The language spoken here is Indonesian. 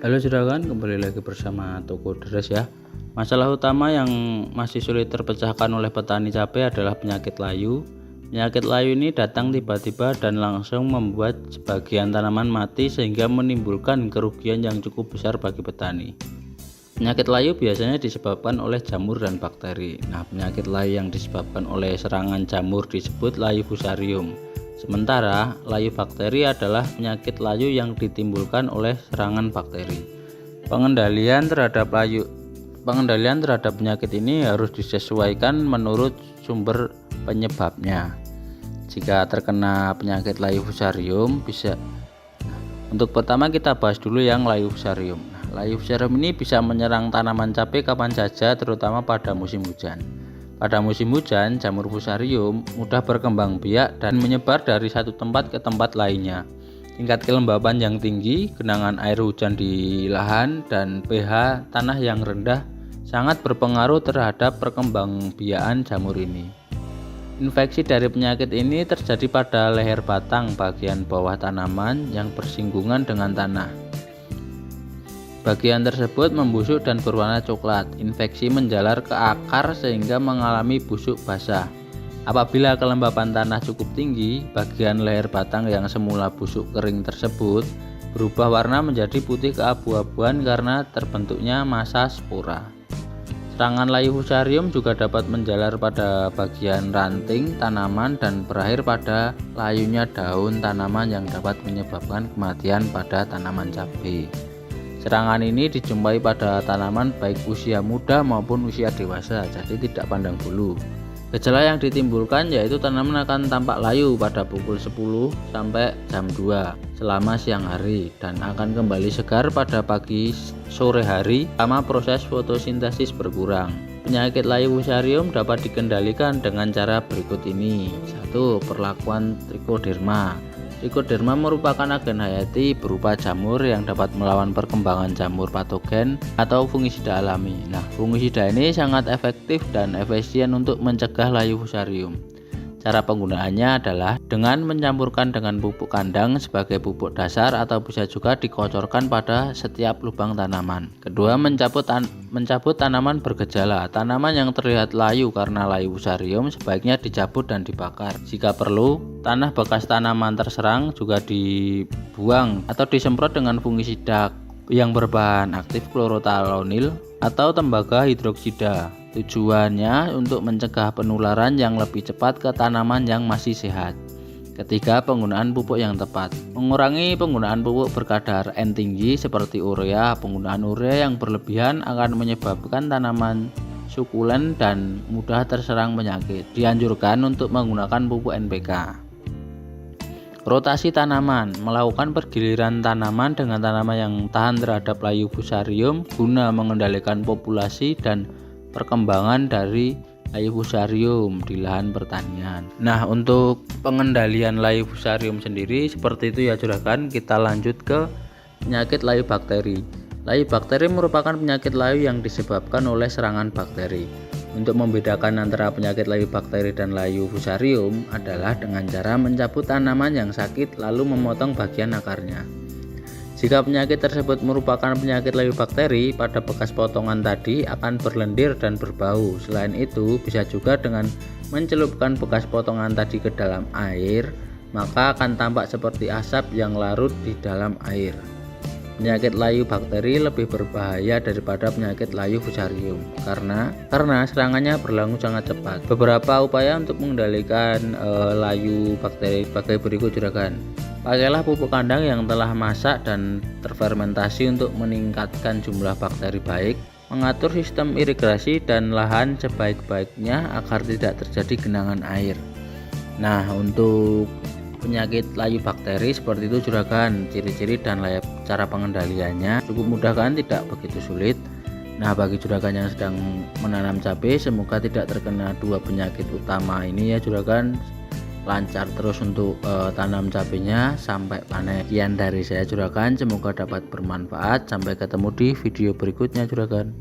Halo juragan, kembali lagi bersama Toko Deres ya. Masalah utama yang masih sulit terpecahkan oleh petani cabai adalah penyakit layu. Penyakit layu ini datang tiba-tiba dan langsung membuat sebagian tanaman mati sehingga menimbulkan kerugian yang cukup besar bagi petani. Penyakit layu biasanya disebabkan oleh jamur dan bakteri. Nah, penyakit layu yang disebabkan oleh serangan jamur disebut layu fusarium. Sementara layu bakteri adalah penyakit layu yang ditimbulkan oleh serangan bakteri. Pengendalian terhadap penyakit ini harus disesuaikan menurut sumber penyebabnya. Jika terkena penyakit layu fusarium untuk pertama kita bahas dulu yang layu fusarium. Layu fusarium ini bisa menyerang tanaman cabai kapan saja, terutama pada musim hujan. Pada musim hujan, jamur fusarium mudah berkembang biak dan menyebar dari satu tempat ke tempat lainnya. Tingkat kelembaban yang tinggi, genangan air hujan di lahan, dan pH tanah yang rendah sangat berpengaruh terhadap perkembangbiakan jamur ini. Infeksi dari penyakit ini terjadi pada leher batang bagian bawah tanaman yang bersinggungan dengan tanah. Bagian tersebut membusuk dan berwarna coklat. Infeksi menjalar ke akar sehingga mengalami busuk basah. Apabila kelembapan tanah cukup tinggi, bagian leher batang yang semula busuk kering tersebut berubah warna menjadi putih keabu-abuan karena terbentuknya massa spora. Serangan layu fusarium juga dapat menjalar pada bagian ranting tanaman dan berakhir pada layunya daun tanaman yang dapat menyebabkan kematian pada tanaman cabai. Serangan ini dijumpai pada tanaman baik usia muda maupun usia dewasa, jadi tidak pandang bulu. Gejala yang ditimbulkan yaitu tanaman akan tampak layu pada pukul 10 sampai jam 2 selama siang hari dan akan kembali segar pada pagi sore hari selama proses fotosintesis berkurang. Penyakit layu fusarium dapat dikendalikan dengan cara berikut ini. 1. Perlakuan trichoderma. Trichoderma merupakan agen hayati berupa jamur yang dapat melawan perkembangan jamur patogen atau fungisida alami. Nah, fungisida ini sangat efektif dan efisien untuk mencegah layu fusarium. Cara penggunaannya adalah dengan mencampurkan dengan pupuk kandang sebagai pupuk dasar atau bisa juga dikocorkan pada setiap lubang tanaman. Kedua, mencabut tanaman bergejala. Tanaman yang terlihat layu karena layu fusarium sebaiknya dicabut dan dibakar. Jika perlu, tanah bekas tanaman terserang juga dibuang atau disemprot dengan fungisida yang berbahan aktif klorotalonil atau tembaga hidroksida. Tujuannya untuk mencegah penularan yang lebih cepat ke tanaman yang masih sehat. Ketiga, penggunaan pupuk yang tepat. Mengurangi penggunaan pupuk berkadar N tinggi seperti urea. Penggunaan urea yang berlebihan akan menyebabkan tanaman sukulen dan mudah terserang penyakit. Dianjurkan untuk menggunakan pupuk NPK. Rotasi tanaman, melakukan pergiliran tanaman dengan tanaman yang tahan terhadap layu fusarium guna mengendalikan populasi dan perkembangan dari layu fusarium di lahan pertanian. Nah, untuk pengendalian layu fusarium sendiri seperti itu ya juragan. Kita lanjut ke penyakit layu bakteri. Layu bakteri merupakan penyakit layu yang disebabkan oleh serangan bakteri. Untuk membedakan antara penyakit layu bakteri dan layu fusarium adalah dengan cara mencabut tanaman yang sakit lalu memotong bagian akarnya. Jika penyakit tersebut merupakan penyakit layu bakteri, pada bekas potongan tadi akan berlendir dan berbau. Selain itu, bisa juga dengan mencelupkan bekas potongan tadi ke dalam air, maka akan tampak seperti asap yang larut di dalam air. Penyakit layu bakteri lebih berbahaya daripada penyakit layu fusarium karena serangannya berlangsung sangat cepat. Beberapa upaya untuk mengendalikan layu bakteri sebagai berikut juragan. Pakailah pupuk kandang yang telah masak dan terfermentasi untuk meningkatkan jumlah bakteri baik. Mengatur sistem irigasi dan lahan sebaik-baiknya agar tidak terjadi genangan air. Nah, untuk penyakit layu bakteri seperti itu juragan, ciri-ciri dan cara pengendaliannya cukup mudah kan, tidak begitu sulit. Nah, bagi juragan yang sedang menanam cabai, semoga tidak terkena dua penyakit utama ini ya juragan. Lancar terus untuk tanam cabenya sampai panen. Sekian dari saya juragan, semoga dapat bermanfaat. Sampai ketemu di video berikutnya juragan.